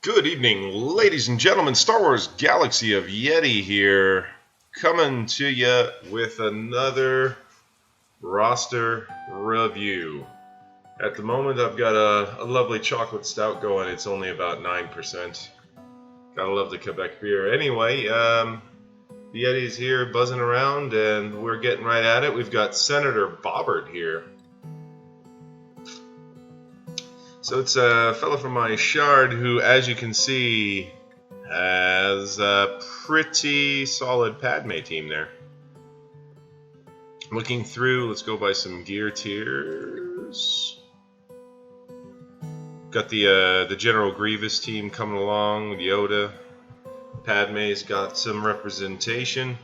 Good evening, ladies and gentlemen. Star Wars Galaxy of Yeti here, coming to you with another roster review. At the moment, I've got a lovely chocolate stout going. It's only about 9%. Gotta love the Quebec beer. Anyway, the Yeti's here buzzing around, and we're getting right at it. We've got Senator Bobert here. So it's a fellow from my shard who, as you can see, has a pretty solid Padme team there. Looking through, let's go by some gear tiers. Got the General Grievous team coming along with Yoda. Padme's got some representation.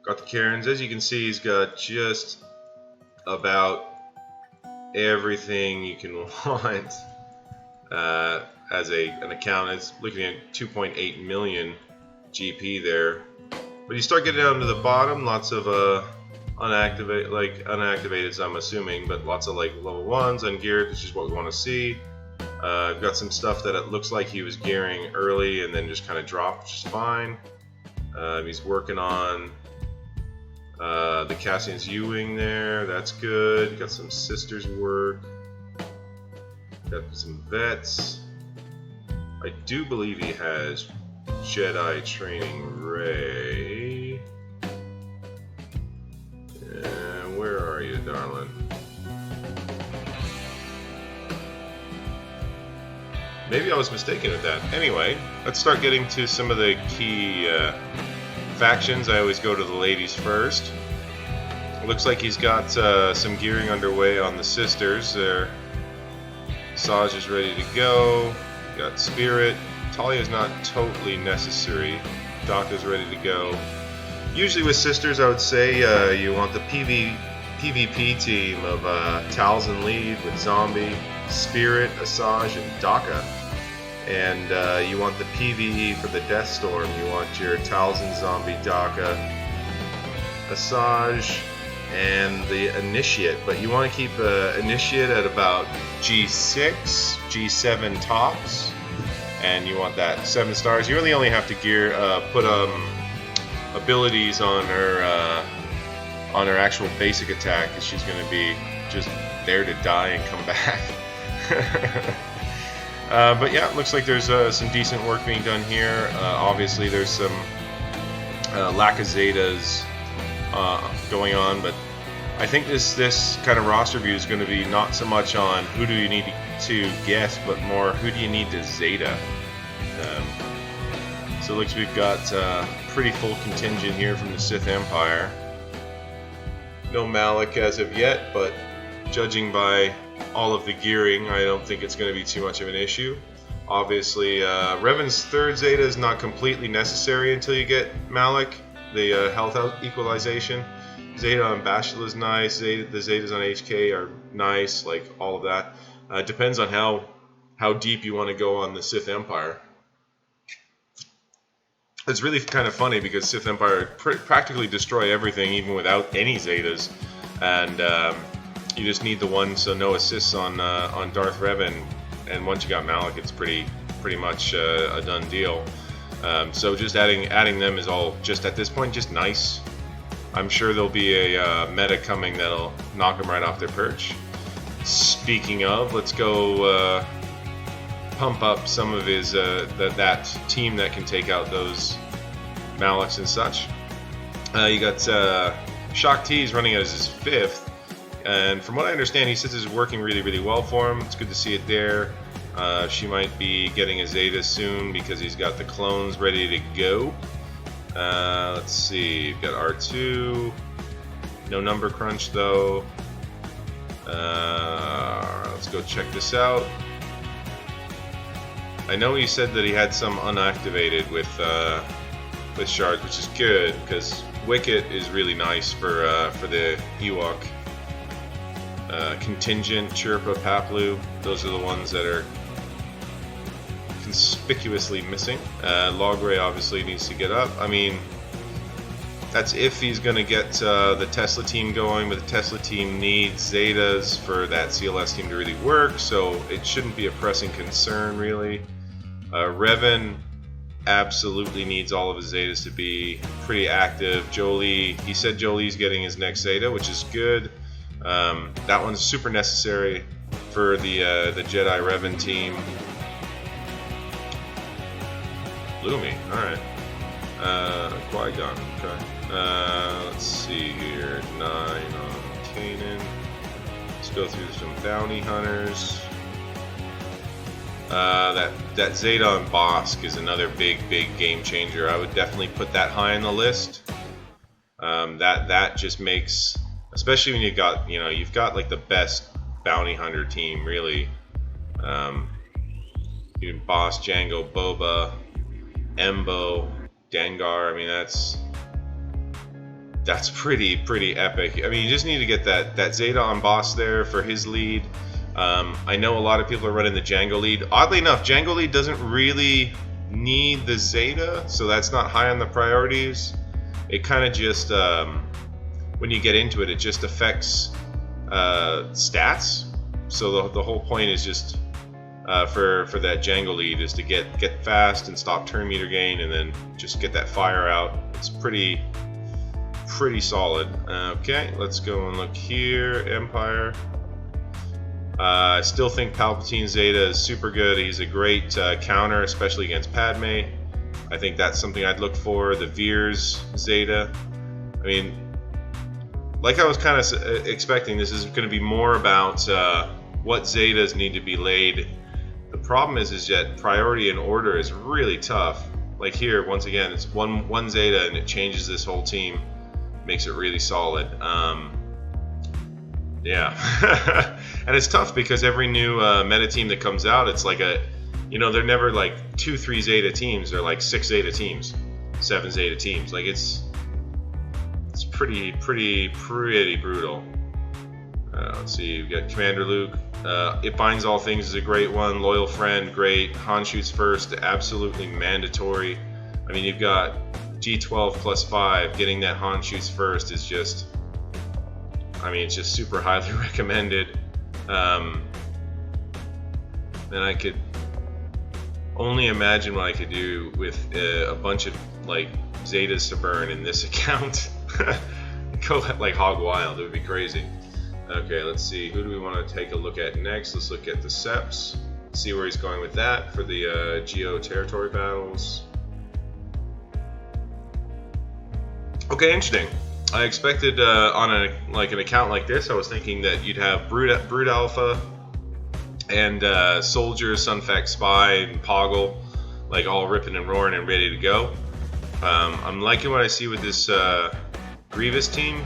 Got the Karens. As you can see, he's got just about everything you can want as an account. It's looking at 2.8 million GP there. But you start getting down to the bottom, lots of unactivated, I'm assuming, but lots of like level 1s, ungeared, which is what we want to see. I've got some stuff that it looks like he was gearing early and then just kind of dropped, which is fine. He's working on the Cassian's U-Wing there, that's good. Got some sisters work. Got some vets. I do believe he has Jedi training Rey. Where are you, darling? Maybe I was mistaken with that. Anyway, let's start getting to some of the key factions. I always go to the ladies first. Looks like he's got some gearing underway on the sisters. Saj is ready to go. Got Spirit. Talia's not totally necessary. Daka's ready to go. Usually with sisters, I would say you want the PvP team of Talzin lead with Zombie, Spirit, Asajj, and Daka. And you want the PvE for the Death Storm. You want your Talzin, Zombie, Daka, Asajj, and the Initiate. But you want to keep Initiate at about G6, G7 tops. And you want that 7 stars. You really only have to put abilities on her actual basic attack, because she's going to be just there to die and come back. But yeah, it looks like there's some decent work being done here. Obviously, there's some lack of Zetas going on, but I think this kind of roster view is going to be not so much on who do you need to guess, but more who do you need to Zeta. So it looks we've got a pretty full contingent here from the Sith Empire. No Malak as of yet, but judging by all of the gearing, I don't think it's going to be too much of an issue. Obviously, Revan's third Zeta is not completely necessary until you get Malak, the health equalization. Zeta on Bashila is nice. The Zetas on HK are nice, like all of that. Depends on how deep you want to go on the Sith Empire. It's really kind of funny because Sith Empire practically destroy everything even without any Zetas, and you just need the one, so no assists on Darth Revan, and once you got Malak, it's pretty much a done deal. So just adding them is all just at this point just nice. I'm sure there'll be a meta coming that'll knock them right off their perch. Speaking of, let's go pump up some of his that team that can take out those Malaks and such. You got Shaak Ti's running as his 5th, and from what I understand, he says it's working really well for him. It's good to see it there. She might be getting a Zeta soon because he's got the clones ready to go. Let's see, you've got R2, no number crunch though. Let's go check this out. I know he said that he had some unactivated with shards, which is good because Wicket is really nice for the Ewok contingent. Chirpa, Paplu, those are the ones that are conspicuously missing. Logray obviously needs to get up. I mean, That's if he's going to get the Tesla team going, but the Tesla team needs Zetas for that CLS team to really work, so it shouldn't be a pressing concern, really. Revan absolutely needs all of his Zetas to be pretty active. Jolie, he said Jolie's getting his next Zeta, which is good. That one's super necessary for the Jedi Revan team. Lumi, alright. Qui-Gon, okay. Let's see here. 9 on Kanan. Let's go through some bounty hunters. That Zeta on Bosk is another big game changer. I would definitely put that high on the list. That just makes, especially when you've got like the best bounty hunter team, really. You know, Boss, Django, Boba, Embo, Dengar. I mean, that's pretty epic. I mean, you just need to get that Zeta on Boss there for his lead. I know a lot of people are running the Django lead. Oddly enough, Django lead doesn't really need the Zeta, so that's not high on the priorities. It kind of just, when you get into it, it just affects stats. So the whole point is just for that Django lead is to get fast and stop turn meter gain, and then just get that fire out. It's pretty solid. Okay, let's go and look here. Empire. I still think Palpatine Zeta is super good. He's a great counter, especially against Padme. I think that's something I'd look for. The Veers Zeta. I mean, like I was kind of expecting, this is going to be more about what Zetas need to be laid. The problem is that priority and order is really tough. Like here, once again, it's one Zeta and it changes this whole team, makes it really solid. Yeah, and it's tough because every new meta team that comes out, it's like they're never like 2-3 Zeta teams. They're like 6 Zeta teams, 7 Zeta teams. Like it's pretty brutal. Let's see, you've got Commander Luke. It Binds All Things is a great one. Loyal Friend, great. Han Shoots First, absolutely mandatory. I mean, you've got G12 plus 5. Getting that Han Shoots First is just, I mean, it's just super highly recommended. And I could only imagine what I could do with a bunch of like Zetas to burn in this account. Go like hog wild, it would be crazy. Okay, let's see, who do we want to take a look at next? Let's look at the Seps, see where he's going with that for the Geo territory battles. Okay, interesting. I expected on an account like this, I was thinking that you'd have Brood Alpha and Soldier, Sunfac Spy, and Poggle, like all ripping and roaring and ready to go. I'm liking what I see with this Grievous team.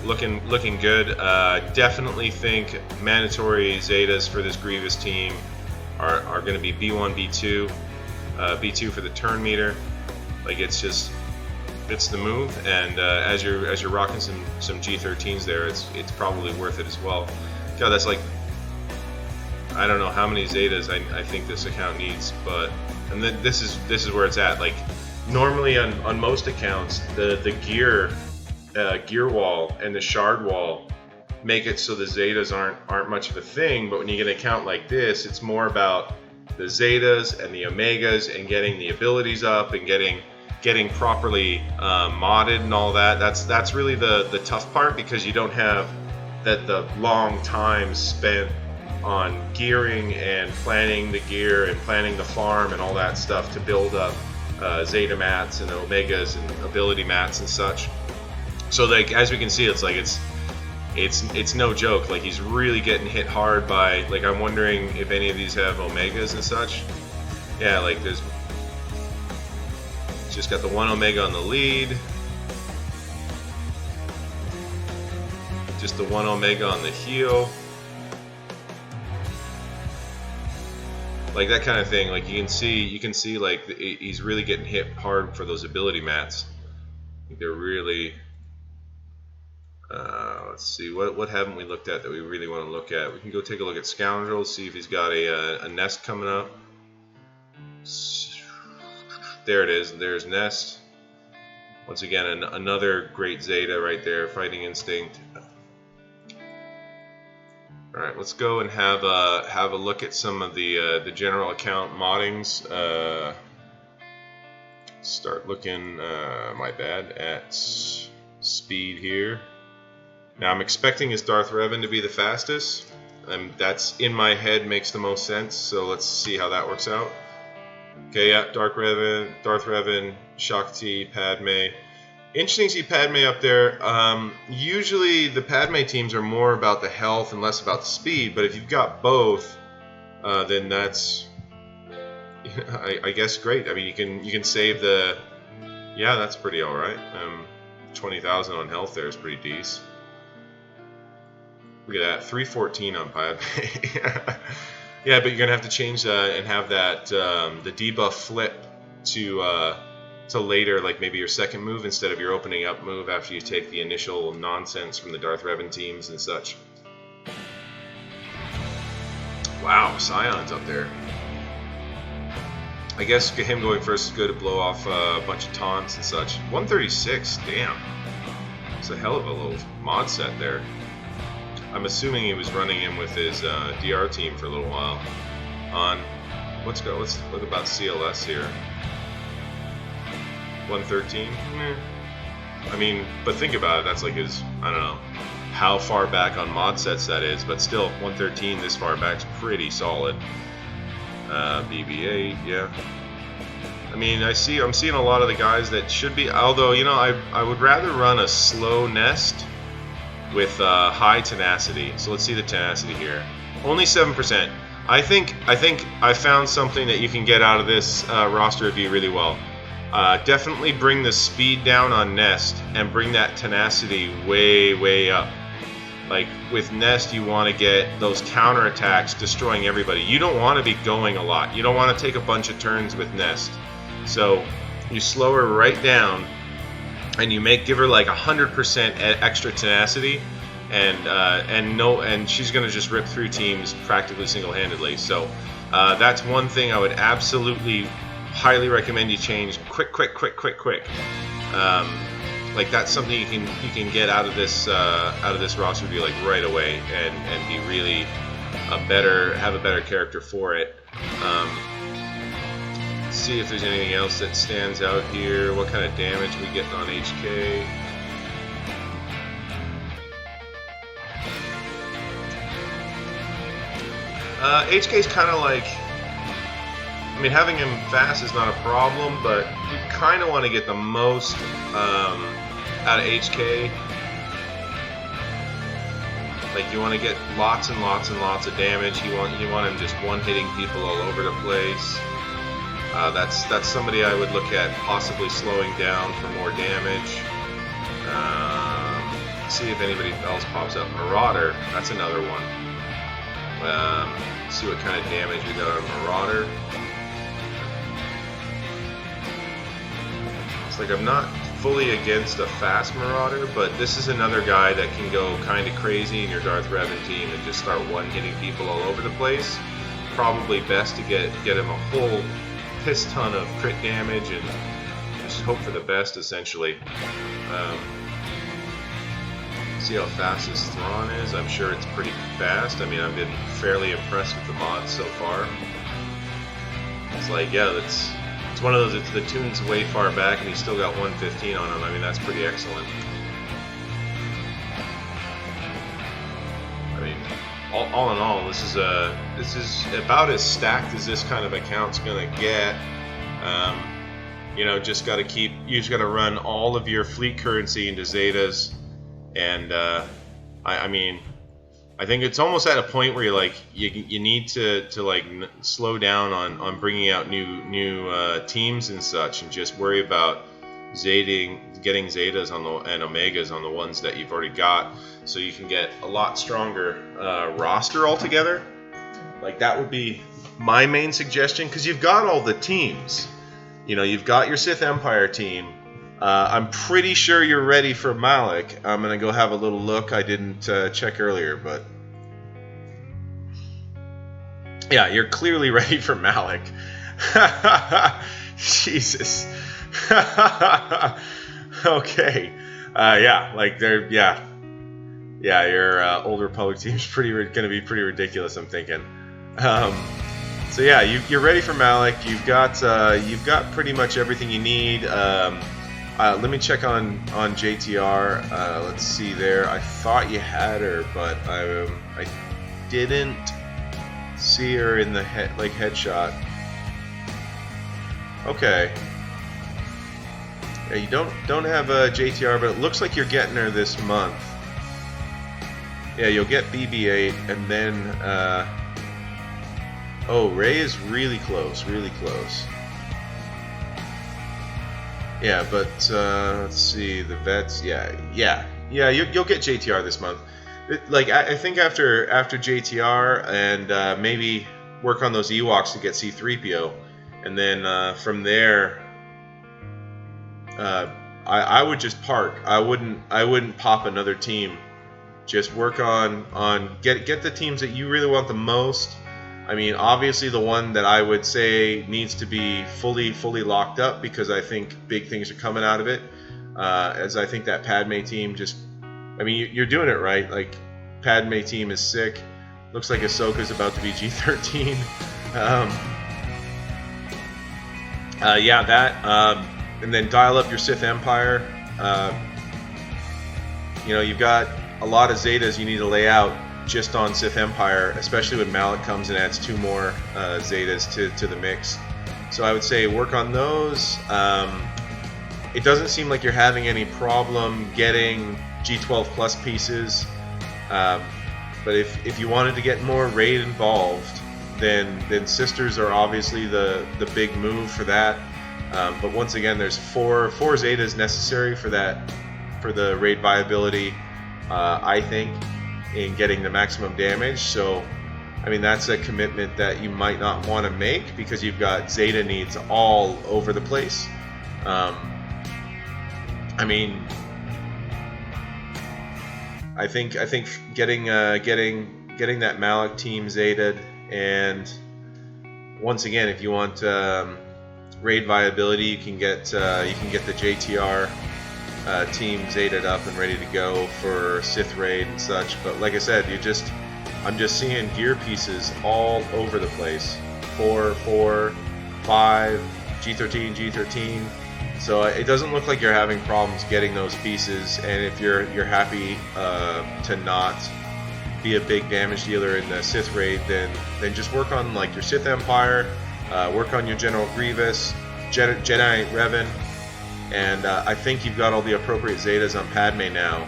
Looking good. Definitely think mandatory Zetas for this Grievous team are going to be B1, B2, B2 for the turn meter. Like it's the move, and as you're rocking some G13s there, it's probably worth it as well. God, that's like, I don't know how many Zetas I think this account needs, but and then this is where it's at. Like normally on most accounts, the gear wall and the shard wall make it so the Zetas aren't much of a thing, but when you get an account like this, it's more about the Zetas and the Omegas and getting the abilities up and getting properly modded and all that. That's really the tough part, because you don't have the long time spent on gearing and planning the gear and planning the farm and all that stuff to build up Zeta mats and Omegas and ability mats and such. So like as we can see, it's like it's no joke. Like he's really getting hit hard by, like, I'm wondering if any of these have Omegas and such. Yeah, like there's just got the one Omega on the lead, just the one Omega on the heel, like that kind of thing. Like you can see like he's really getting hit hard for those ability mats. Like they're really. Let's see, what haven't we looked at that we really want to look at? We can go take a look at Scoundrels, see if he's got a nest coming up. There it is. There's nest. Once again, another great Zeta right there, Fighting Instinct. All right, let's go and have a look at some of the general account moddings. Start looking, my bad, at speed here. Now I'm expecting his Darth Revan to be the fastest. That's in my head makes the most sense. So let's see how that works out. Okay, yeah, Darth Revan, Shakti, Padme. Interesting to see Padme up there. Usually the Padme teams are more about the health and less about the speed, but if you've got both, then that's, I guess, great. I mean, you can save the, yeah, that's pretty all right. 20,000 on health there is pretty decent. Look at that, 314 on Padme. Yeah, but you're gonna have to change that and have that the debuff flip to later, like maybe your second move instead of your opening up move after you take the initial nonsense from the Darth Revan teams and such. Wow, Scion's up there. I guess him going first is good to blow off a bunch of taunts and such. 136, damn. It's a hell of a little mod set there. I'm assuming he was running him with his DR team for a little while. Let's look about CLS here. 113? I mean, but think about it, that's like his, I don't know how far back on mod sets that is, but still, 113 this far back's pretty solid. BB-8, yeah. I mean, I'm seeing a lot of the guys that should be, although, you know, I would rather run a slow nest with high tenacity. So let's see the tenacity here. Only 7%. I think I found something that you can get out of this roster review really well. Definitely bring the speed down on Nest and bring that tenacity way up. Like with Nest, you want to get those counterattacks destroying everybody. You don't want to be going a lot. You don't want to take a bunch of turns with Nest. So you slow her right down and you give her like 100% extra tenacity, and she's gonna just rip through teams practically single-handedly. So that's one thing I would absolutely highly recommend you change. Quick. Like that's something you can get out of this roster review like right away, and be really have a better character for it. See if there's anything else that stands out here. What kind of damage we getting on HK? HK's kind of like, I mean, having him fast is not a problem, but you kind of want to get the most out of HK. Like you want to get lots and lots of damage. You want him just one-hitting people all over the place. That's somebody I would look at possibly slowing down for more damage. See if anybody else pops up. Marauder, that's another one. See what kind of damage we got on Marauder. It's like I'm not fully against a fast Marauder, but this is another guy that can go kind of crazy in your Darth Revan team and just start one-hitting people all over the place. Probably best to get him a whole piss ton of crit damage and just hope for the best, essentially. See how fast his Thrawn is. I'm sure it's pretty fast. I mean, I've been fairly impressed with the mods so far. It's like, yeah, it's one of those, the tune's way far back and he's still got 115 on him. I mean, that's pretty excellent. I mean, all in all, this is about as stacked as this kind of account's gonna get. You know, you just gotta run all of your fleet currency into Zetas, and I mean, I think it's almost at a point where you're like, you need to like slow down on bringing out new teams and such, and just worry about getting Zetas and Omegas on the ones that you've already got, so you can get a lot stronger roster altogether. Like that would be my main suggestion, because you've got all the teams. You know, you've got your Sith Empire team. I'm pretty sure you're ready for Malak. I'm gonna go have a little look. I didn't check earlier, but yeah, you're clearly ready for Malak. Jesus. Okay. Yeah, like they're your Old Republic team's going to be pretty ridiculous, I'm thinking. So yeah, you're ready for Malik. You've got pretty much everything you need. Let me check on JTR. Let's see there. I thought you had her, but I didn't see her in the headshot. Okay. Yeah, you don't have a JTR, but it looks like you're getting her this month. Yeah, you'll get BB-8, and then oh, Rey is really close, really close. Yeah, but let's see, the vets. Yeah. You'll get JTR this month. I think after JTR and maybe work on those Ewoks to get C-3PO, and then from there, I would just park. I wouldn't pop another team. Just work on get the teams that you really want the most. I mean, obviously the one that I would say needs to be fully locked up, because I think big things are coming out of it. As I think that Padme team I mean, you're doing it right. Like, Padme team is sick. Looks like Ahsoka's about to be G13. And then dial up your Sith Empire. You've got a lot of Zetas you need to lay out just on Sith Empire, especially when Malik comes and adds 2 more Zetas to the mix. So I would say work on those. It doesn't seem like you're having any problem getting G12 plus pieces, but if you wanted to get more raid involved, then sisters are obviously the big move for that. But once again, there's four Zetas necessary for the raid viability, I think, in getting the maximum damage. So, I mean, that's a commitment that you might not want to make, because you've got Zeta needs all over the place. I mean, I think getting that Malik team Zeta'd, and once again, if you want raid viability, you can get the JTR team Zeta'd up and ready to go for Sith raid and such. But like I said, I'm just seeing gear pieces all over the place. 4, 5, G13. So it doesn't look like you're having problems getting those pieces. And if you're happy to not be a big damage dealer in the Sith raid, then just work on like your Sith Empire, work on your General Grievous, Jedi Revan. And I think you've got all the appropriate Zetas on Padme now.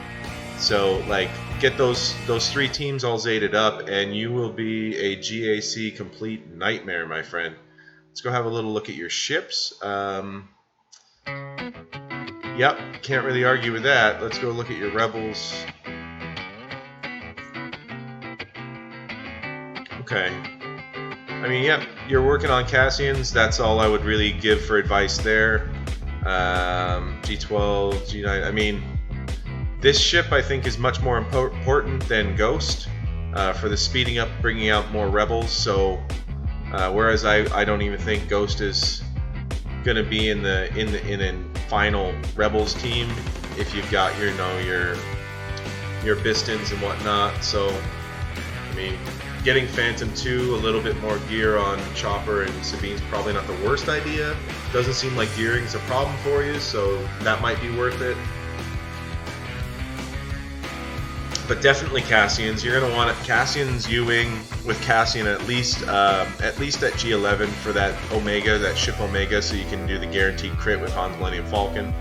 So, like, get those 3 teams all Zeta'd up, and you will be a GAC complete nightmare, my friend. Let's go have a little look at your ships. Yep, can't really argue with that. Let's go look at your Rebels. Okay. I mean, yep, you're working on Cassians. That's all I would really give for advice there. G12, G9. I mean, this ship I think is much more important than Ghost for the speeding up, bringing out more rebels. So whereas I don't even think Ghost is going to be in a final rebels team if you've got your Bistons and whatnot. So I mean, getting Phantom 2, a little bit more gear on Chopper and Sabine's probably not the worst idea. Doesn't seem like gearing's a problem for you, so that might be worth it. But definitely Cassians. You're going to want it. Cassian's U-wing with Cassian at least at G11 for that Omega, that ship Omega, so you can do the guaranteed crit with Han's Millennium Falcon.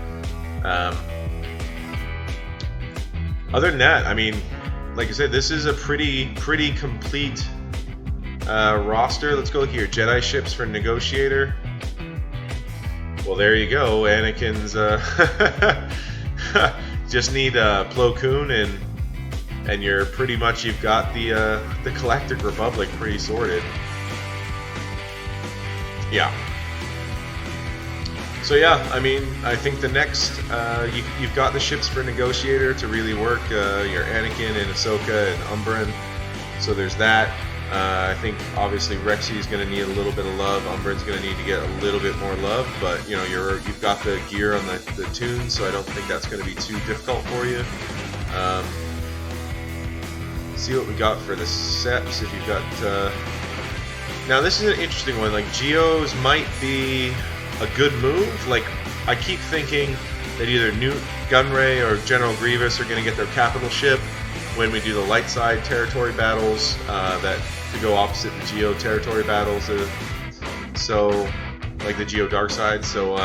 Other than that, I mean, like I said, this is a pretty complete roster. Let's go look at your Jedi ships for Negotiator. Well, there you go. Anakin's just need Plo Koon, and you're pretty much, you've got the Galactic Republic pretty sorted. Yeah. So yeah, I mean, I think the next you've got the ships for Negotiator to really work. Your Anakin and Ahsoka and Umbran. So there's that. I think obviously Rexy is going to need a little bit of love. Umbren's going to need to get a little bit more love, but you know you've got the gear on the tune, so I don't think that's going to be too difficult for you. See what we got for the Seps. If you've got now, this is an interesting one. Like Geos might be a good move. Like I keep thinking that either Newt Gunray or General Grievous are going to get their capital ship when we do the light side territory battles that to go opposite the Geo territory battles. So, like the Geo dark side. So,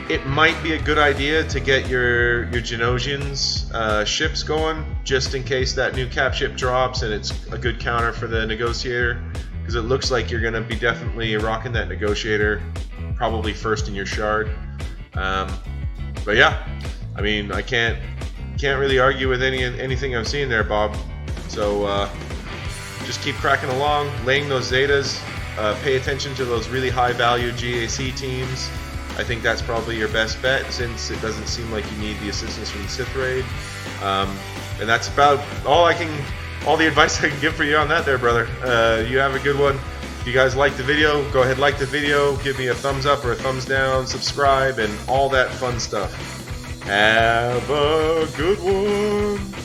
it might be a good idea to get your Genosians ships going, just in case that new cap ship drops, and it's a good counter for the Negotiator, because it looks like you're going to be definitely rocking that Negotiator, probably first in your shard. But yeah, I mean, I can't really argue with anything I'm seeing there, Bob. So just keep cracking along, laying those Zetas. Pay attention to those really high-value GAC teams. I think that's probably your best bet, since it doesn't seem like you need the assistance from the Sith Raid. And that's about all the advice I can give for you on that there, brother. You have a good one. If you guys like the video, go ahead, like the video, give me a thumbs up or a thumbs down, subscribe, and all that fun stuff. Have a good one.